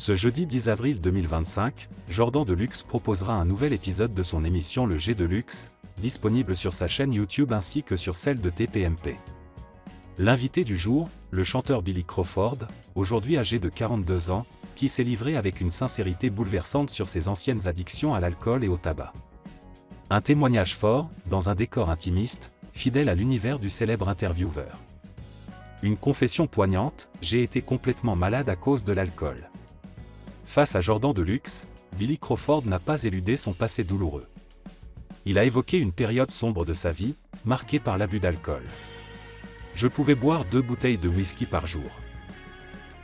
Ce jeudi 10 avril 2025, Jordan Deluxe proposera un nouvel épisode de son émission Le G Deluxe, disponible sur sa chaîne YouTube ainsi que sur celle de TPMP. L'invité du jour, le chanteur Billy Crawford, aujourd'hui âgé de 42 ans, qui s'est livré avec une sincérité bouleversante sur ses anciennes addictions à l'alcool et au tabac. Un témoignage fort, dans un décor intimiste, fidèle à l'univers du célèbre intervieweur. Une confession poignante, j'ai été complètement malade à cause de l'alcool. Face à Jordan Deluxe, Billy Crawford n'a pas éludé son passé douloureux. Il a évoqué une période sombre de sa vie, marquée par l'abus d'alcool. Je pouvais boire 2 bouteilles de whisky par jour.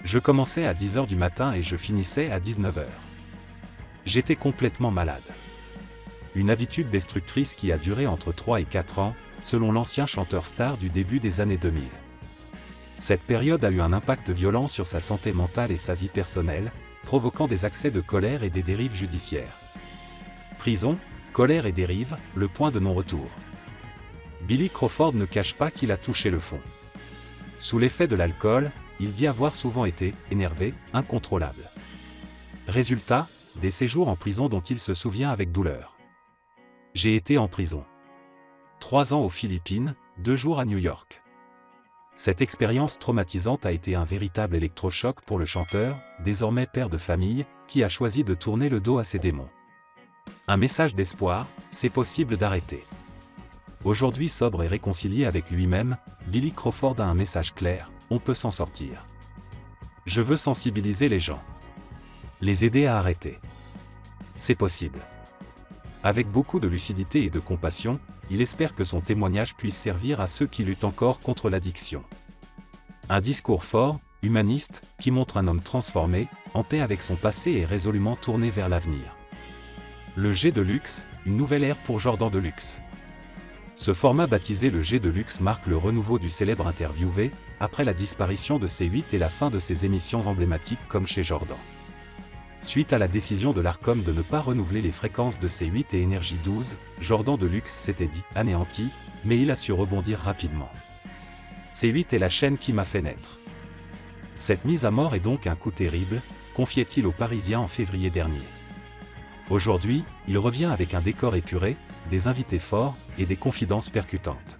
Je commençais à 10 h du matin et je finissais à 19 h. J'étais complètement malade. Une habitude destructrice qui a duré entre 3 et 4 ans, selon l'ancien chanteur star du début des années 2000. Cette période a eu un impact violent sur sa santé mentale et sa vie personnelle, provoquant des accès de colère et des dérives judiciaires. Prison, colère et dérives, le point de non-retour. Billy Crawford ne cache pas qu'il a touché le fond. Sous l'effet de l'alcool, il dit avoir souvent été énervé, incontrôlable. Résultat, des séjours en prison dont il se souvient avec douleur. J'ai été en prison. 3 ans aux Philippines, 2 jours à New York. Cette expérience traumatisante a été un véritable électrochoc pour le chanteur, désormais père de famille, qui a choisi de tourner le dos à ses démons. Un message d'espoir, c'est possible d'arrêter. Aujourd'hui sobre et réconcilié avec lui-même, Billy Crawford a un message clair, on peut s'en sortir. Je veux sensibiliser les gens. Les aider à arrêter. C'est possible. Avec beaucoup de lucidité et de compassion, il espère que son témoignage puisse servir à ceux qui luttent encore contre l'addiction. Un discours fort, humaniste, qui montre un homme transformé, en paix avec son passé et résolument tourné vers l'avenir. Le G Deluxe, une nouvelle ère pour Jordan Deluxe. Ce format baptisé le G Deluxe marque le renouveau du célèbre interviewé, après la disparition de C8 et la fin de ses émissions emblématiques comme chez Jordan. Suite à la décision de l'Arcom de ne pas renouveler les fréquences de C8 et Énergie 12, Jordan Deluxe s'était dit « anéanti », mais il a su rebondir rapidement. C8 est la chaîne qui m'a fait naître. Cette mise à mort est donc un coup terrible, confiait-il aux Parisiens en février dernier. Aujourd'hui, il revient avec un décor épuré, des invités forts et des confidences percutantes.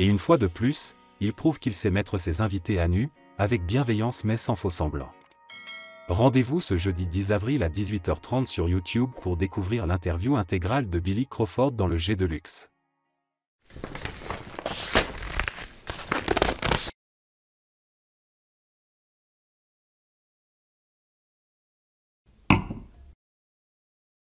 Et une fois de plus, il prouve qu'il sait mettre ses invités à nu, avec bienveillance mais sans faux-semblant. Rendez-vous ce jeudi 10 avril à 18 h 30 sur YouTube pour découvrir l'interview intégrale de Billy Crawford dans le G Deluxe.